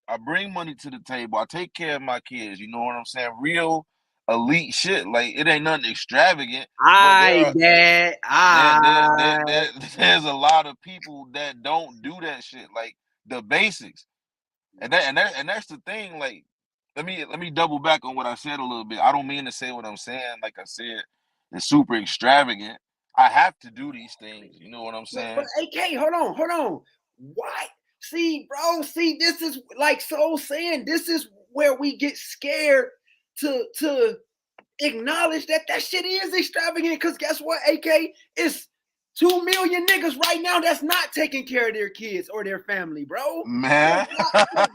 I bring money to the table. I take care of my kids. You know what I'm saying? Real elite shit. Like it ain't nothing extravagant, but I dad. there's a lot of people that don't do that shit. Like the basics. And that's the thing. Like, let me double back on what I said a little bit. I don't mean to say what I'm saying. Like I said, it's super extravagant. I have to do these things. You know what I'm But saying? AK, hold on. Why? See, bro, this is like so saying this is where we get scared to acknowledge that that shit is extravagant. Because guess what, AK? It's 2 million niggas right now that's not taking care of their kids or their family, bro. Man.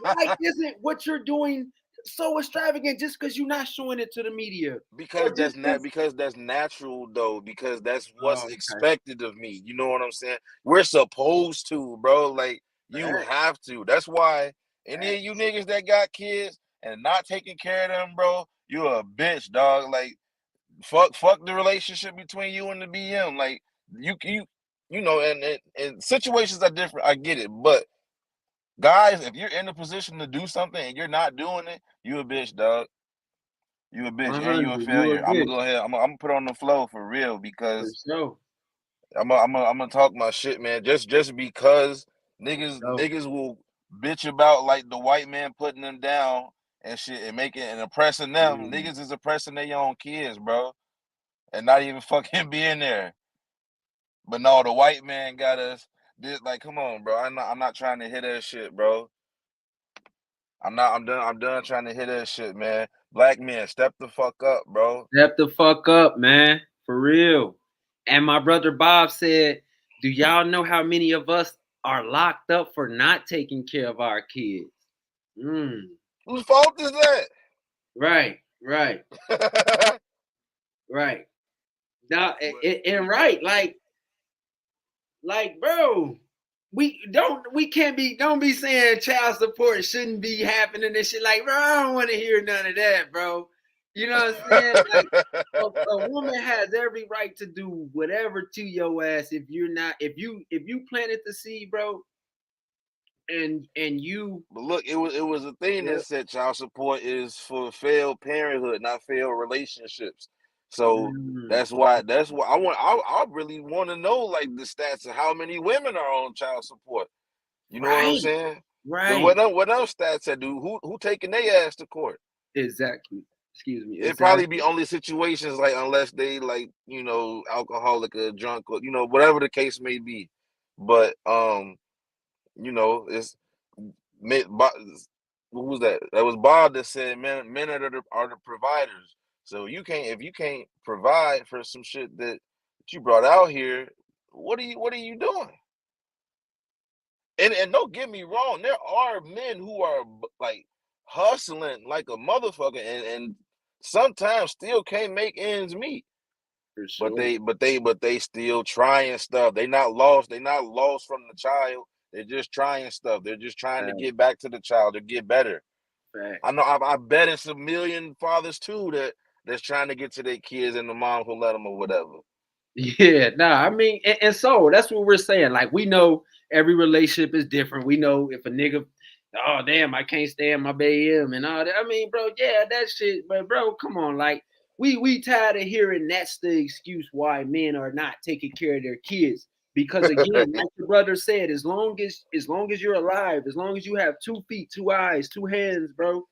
Why isn't what you're doing so extravagant just because you're not showing it to the media? Or Because just because. because that's natural though, because that's what's Oh, okay. expected of me. You know what I'm saying? We're supposed to, bro. Like, you Facts, have to. That's why any of you facts. niggas that got kids and not taking care of them, bro, you a bitch, dog. Like, fuck the relationship between you and the BM. Like, you know, and situations are different. I get it, but guys, if you're in a position to do something and you're not doing it, you a bitch, dog. You a bitch and you a 100. You a failure. I'm gonna bitch go ahead. I'm gonna put on the flow for real for because sure. I'm gonna talk my shit, man. Just because So niggas will bitch about like the white man putting them down and shit and making and oppressing them. mm, Niggas is oppressing their own kids, bro, and not even fucking being there. But no, the white man got us. Like, come on, bro. I'm not trying to hit that shit, bro. I'm done trying to hit that shit, man. Black men, step the fuck up, bro. step the fuck up, man. For real. And my brother Bob said, do y'all know how many of us are locked up for not taking care of our kids? Mm. Whose fault is that? Right, right, right. Now, But and right, bro, we can't be don't be saying child support shouldn't be happening and shit. Like, bro, I don't want to hear none of that, bro. You know what I'm saying? Like, a woman has every right to do whatever to your ass if you're not if you planted the seed, bro, and you. But look, it was a thing that Yep. said child support is for failed parenthood, not failed relationships. So Mm, that's why I really want to know like the stats of how many women are on child support. You know what I'm right, saying? Because right, what else stats that do? Who taking their ass to court? exactly. Excuse me, It probably be exactly. only situations like unless they like, you know, alcoholic or drunk or, you know, whatever the case may be. But you know, it's who was that? That was Bob that said men are the providers. So you can't if you can't provide for some shit that you brought out here, what are you doing? And don't get me wrong, there are men who are like hustling like a motherfucker and sometimes still can't make ends meet. For But sure. they still trying stuff. They not lost. They not lost from the child. They're just trying stuff. They're just trying to Facts, get back to the child to get better. I facts. know. I bet it's a million fathers too that's trying to get to their kids and the moms who let them or whatever. Yeah, nah, I mean, and so that's what we're saying. Like, we know every relationship is different. We know if a nigga, oh damn, I can't stand my BM and all that. I mean, bro, yeah, that shit, but bro, come on, like we tired of hearing that's the excuse why men are not taking care of their kids. Because again, like the brother said, as long as you're alive, as long as you have 2 feet, 2 eyes, 2 hands, bro,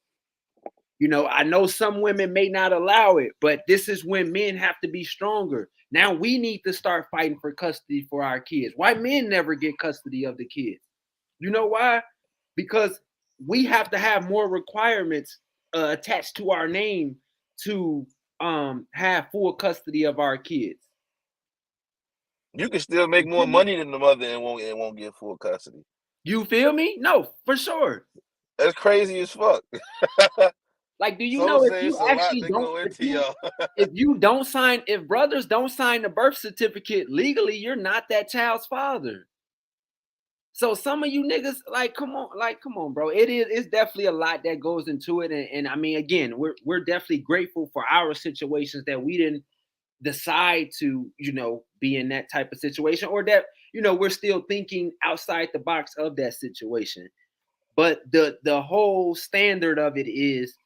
I know some women may not allow it, but this is when men have to be stronger. Now we need to start fighting for custody for our kids. Why men never get custody of the kids? You know why? Because we have to have more requirements attached to our name to have full custody of our kids. You can still make You more feel me? money than the mother and won't get full custody. You feel me? No, for sure. That's crazy as fuck. Like, do you Some know if say you it's a lot actually to don't, go into, y'all. if brothers don't sign the birth certificate legally, you're not that child's father. So some of you niggas, like, come on, bro. It's definitely a lot that goes into it. And I mean, again, we're definitely grateful for our situations that we didn't decide to, be in that type of situation, or that, we're still thinking outside the box of that situation. But the whole standard of it is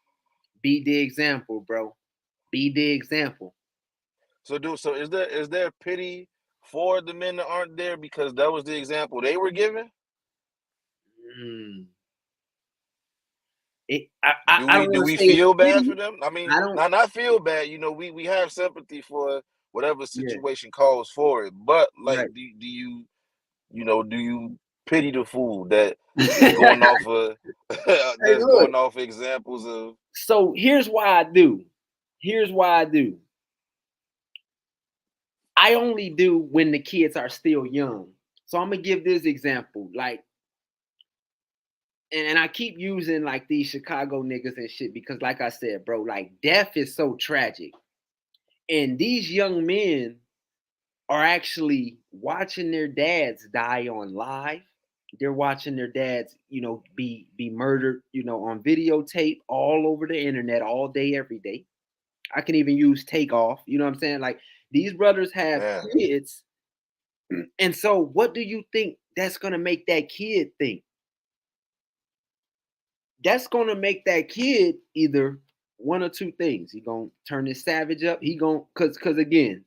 be the example, bro. Be the example. So is there pity for the men that aren't there because that was the example they were given? Mm. I don't Do want to we say it's feel bad pity. for them? I mean, I don't. not feel bad. We have sympathy for whatever Yeah. situation calls for it. But like, Right. do you do you pity the fool that is going off of Hey, that's look. going off examples of So here's why I do. Here's why I do. I only do when the kids are still young. So I'm gonna give this example. Like, and I keep using like these Chicago niggas and shit because, like I said, bro, like death is so tragic. And these young men are actually watching their dads die on live. They're watching their dads, be murdered, on videotape all over the internet all day, every day. I can even use Takeoff. You know what I'm saying? Like these brothers have man. kids, and so what do you think that's gonna make that kid think? That's gonna make that kid either one or two things. He gonna turn this savage up. He gonna cause again,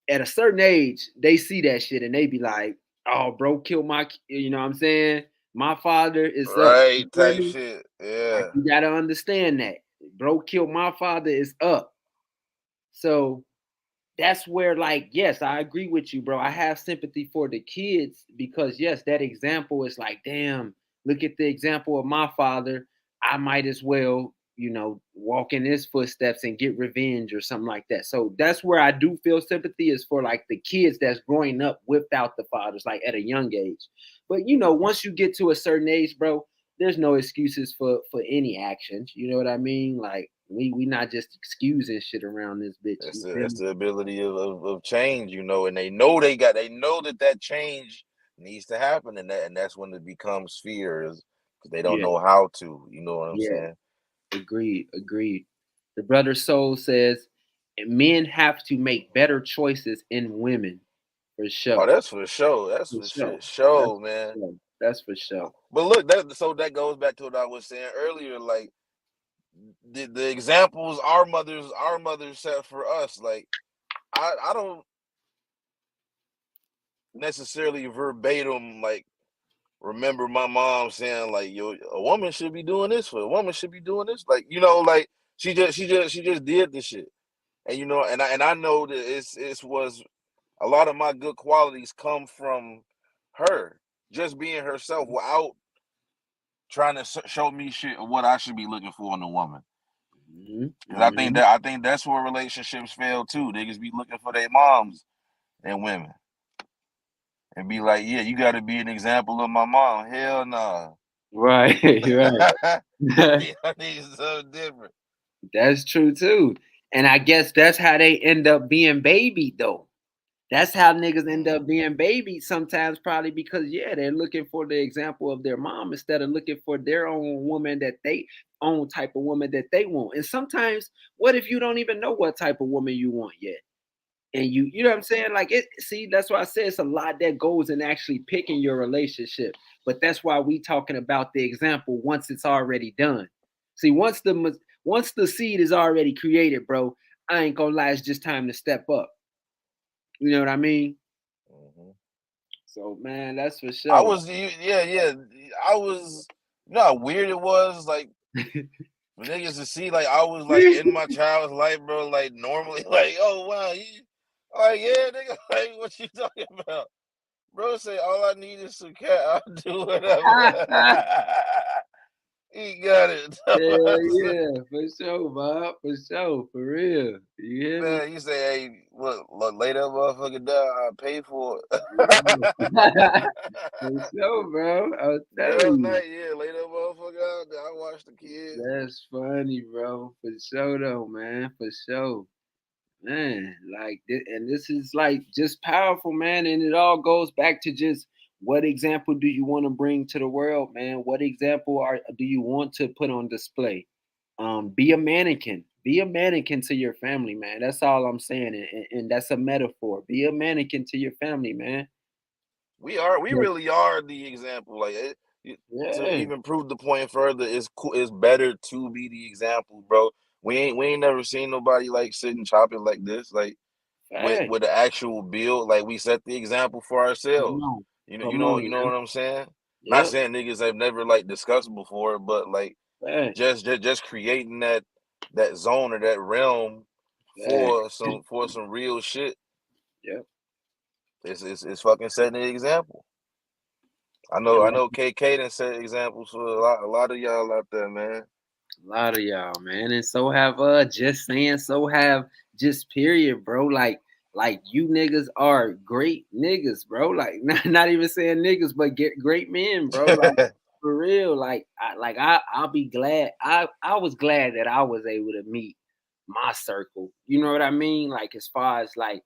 at a certain age, they see that shit and they be like, "Oh, bro, kill my," you know what I'm saying? My father is up. You Right feel type me? shit. Like Yeah. you gotta understand that, bro. Killed my father is up. So that's where, like, yes, I agree with you, bro. I have sympathy for the kids because yes, that example is like, damn, look at the example of my father. I might as well, walk in his footsteps and get revenge or something like that. So that's where I do feel sympathy is for like the kids that's growing up without the fathers, like at a young age. But once you get to a certain age, bro, there's no excuses for any actions. You know what I mean? Like we not just excusing shit around this bitch. That's You the feel that's me? the ability of change, and they know that change needs to happen, and that's when it becomes fear is because they don't Yeah, know how to. You know what I'm yeah. saying? Agreed, agreed. The brother Soul says men have to make better choices in women for Oh, sure. that's for sure. That's For for sure. shit. That's Show, for man. sure. That's for sure. But look, that goes back to what I was saying earlier. Like the examples our mothers set for us. Like I don't necessarily verbatim like remember my mom saying like yo a woman should be doing this for a woman should be doing this like like she just did this shit and and I know that it's was a lot of my good qualities come from her just being herself without trying to show me shit of what I should be looking for in a woman. Hmm. Because I think that's where relationships fail too. Niggas be looking for their moms and women and be like, yeah, you got to be an example of my mom. Hell no. Right, right. I need something different. That's true too. And I guess that's how they end up being baby though. That's how niggas end up Mm. being babies sometimes, probably because yeah, they're looking for the example of their mom instead of looking for their own woman that they own type of woman that they want. And sometimes, what if you don't even know what type of woman you want yet? And you know what I'm saying? Like it, see, that's why I say it's a lot that goes in actually picking your relationship. But that's why we talking about the example once it's already done. See, once the seed is already created, bro, I ain't gonna lie, it's just time to step up. You know what I mean? Mhm. So man, that's for I sure. was, yeah. I was, how weird it was, like, for niggas to see, like, I was, like, in my child's life, bro, like, normally, like, oh, wow, like, yeah, nigga, like, what you talking about? Bro say, all I need is some cat, I'll do whatever. He got it. Yeah, yeah, for sure, Bob. For sure, for real. You hear me? Man, you say, hey, look, lay that motherfucker down, I'll pay for it. For sure, bro. I'll tell Girls' you. night, yeah, lay that motherfucker out there. I watch the kids. That's funny, bro. For sure, though, man. For sure. Man, like, and this is like just powerful, man. And it all goes back to just what example do you want to bring to the world, man? What example do you want to put on display? Be a mannequin. Be a mannequin to your family, man. That's all I'm saying, and that's a metaphor. Be a mannequin to your family, man. We Yeah, really are the example. Like to yeah, even prove the point further, it's cool. It's better to be the example, bro. We ain't never seen nobody like sitting chopping like this, like fact. with the actual build. Like we set the example for Come ourselves. on, You know, come on, you know man. what I'm saying. Not Yep, saying niggas have never like discussed before, but like. Right. Just creating that zone or that realm Right. for some real shit. Yep. It's fucking setting an example. I And know KK done set examples for a lot of y'all out there, man. a lot of y'all, man, and so have just saying, so have just period, bro. Like you niggas are great niggas, bro. Like not even saying niggas, but get great men, bro. Like for real. I'll be glad. I was glad that I was able to meet my circle. You know what I mean? Like as far as like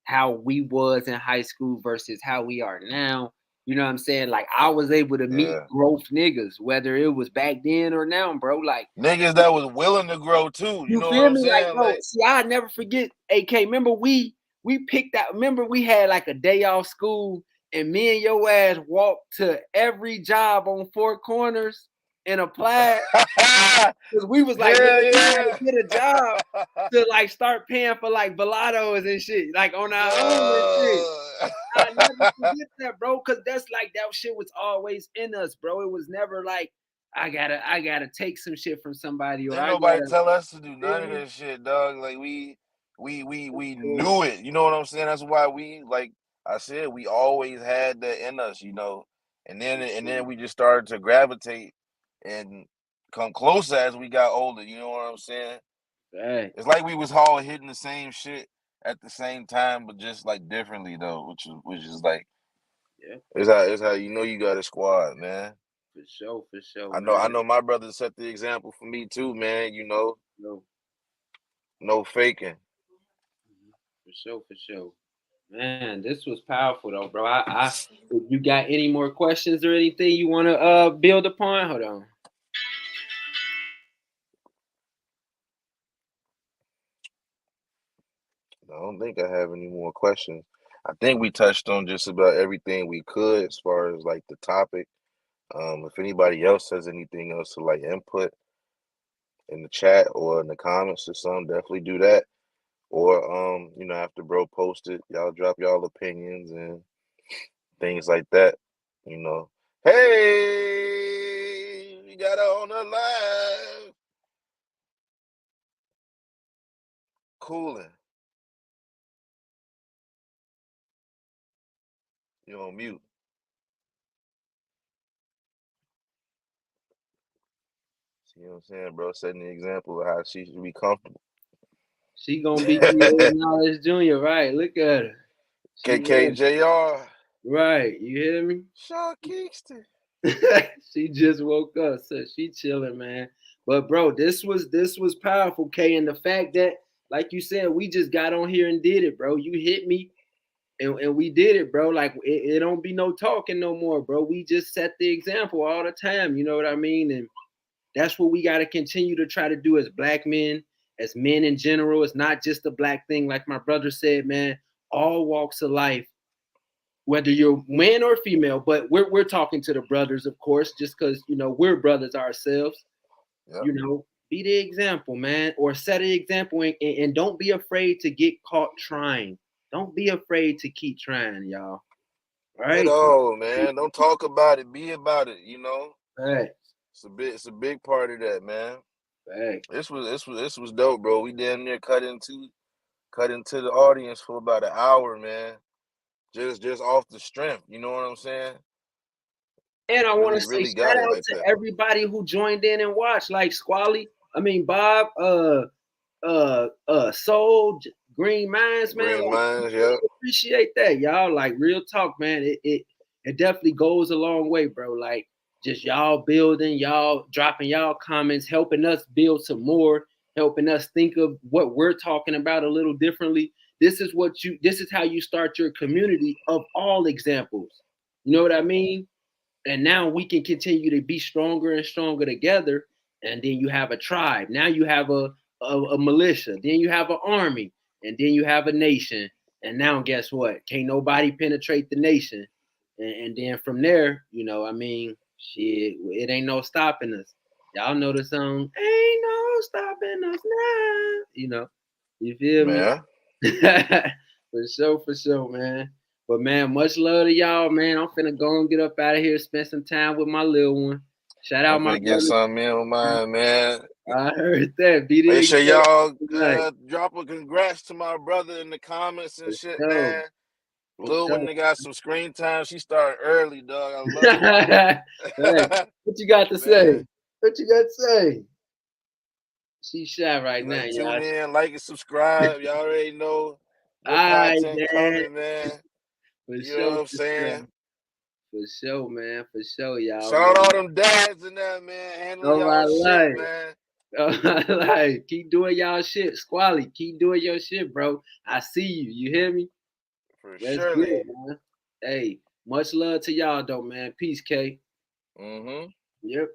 how we was in high school versus how we are now. You know what I'm saying? Like I was able to meet Yeah. growth niggas, whether it was back then or now, bro. Like Niggas that was willing to grow too. You you know what feel I'm me? Like, saying? bro, Like, see, I never forget, AK. Remember we picked out, remember we had like a day off school and me and your ass walked to every job on Four Corners and applied because we was like, yeah, nigga, we gotta yeah. get a job to like start paying for like Velados and shit, like on our own and shit. Duh. I never forget that, bro, because that's like that shit was always in us, bro. It was never like I gotta take some shit from somebody or Ain't I nobody gotta tell us to do feel none of me. that shit, dog. Like we Yeah, knew it. You know what I'm saying? That's why we, like I said, we always had that in us, you know. And then we just started to gravitate and come closer as we got older. You know what I'm saying? right. It's like we was all hitting the same shit at the same time, but just like differently though, which is like Yeah, it's how you know you got a squad, man. for sure, I man. know my brother set the example for me too, man. You know, No, no faking. for sure. Man, this was powerful though, bro. If you got any more questions or anything you want to build upon? Hold on. I don't think I have any more questions. I think we touched on just about everything we could as far as like the topic. If anybody else has anything else to like input in the chat or in the comments or something, definitely do that. Or you know, after bro posted, y'all drop y'all opinions and things like that. You know. Hey, we got her on the line. Cooling. You on mute. See what I'm saying, bro? Setting the example of how she should be comfortable. She gonna be Creative Knowledge Junior, right? Look at her. She ready. KKJR. Right. You hear me? Sean Kingston. She just woke up, so she chilling, man. But bro, this was powerful, K. And the fact that, like you said, we just got on here and did it, bro. You hit me, and we did it, bro. Like it don't be no talking no more, bro. We just set the example all the time. You know what I mean? And that's what we got to continue to try to do as black men, as men in general. It's not just a black thing, like my brother said, man. All walks of life, whether you're man or female, but we're talking to the brothers, of course, just because we're brothers ourselves. Yep. Be the example, man, or set an example, and don't be afraid to get caught trying. Don't be afraid to keep trying, y'all. At Right? all, man. Don't talk about it. Be about it. You know. Facts. It's a big part of that, man. Facts. This was dope, bro. We damn near cut into the audience for about an hour, man. Just off the strength. You know what I'm saying? And I want to say Really shout got it out like to that. everybody who joined in and watched, like Squally. I mean Bob, Soul, Green Minds, man. Green Like, minds, really yep. appreciate that, y'all. Like real talk, man. It definitely goes a long way, bro. Like just y'all building, y'all dropping y'all comments, helping us build some more, helping us think of what we're talking about a little differently. This is how you start your community of all examples. You know what I mean? And now we can continue to be stronger and stronger together. And then you have a tribe. Now you have a militia. Then you have an army. And then you have a nation. And now guess what? Can't nobody penetrate the nation. And then from there, I mean, shit, it ain't no stopping us. Y'all know the song, ain't no stopping us now. You feel me? Man. For sure, man. But man, much love to y'all, man. I'm finna go and get up out of here, spend some time with my little one. Shout I'm out my finna get brother. something in with mine, man. I heard that. Be Make sure y'all tonight. drop a congrats to my brother in the comments and For shit, sure. man. For Little one sure. that got some screen time. She started early, dog. I love Hey, it. what you got to say? Man, What you got to say? She shy right now, like y'all. tune in, like and subscribe. Y'all already know All more right, content man. coming, man. For You know sure, what I'm for sure. saying? For sure, man. For sure, y'all, Shout out all man. them dads in there, man. Handling All y'all right, shit, like. man. Like, keep doing y'all shit. Squally, keep doing your shit, bro. I see you. You hear me? For That's surely. good, man. Hey, much love to y'all, though, man. Peace, K. Mm-hmm. Yep.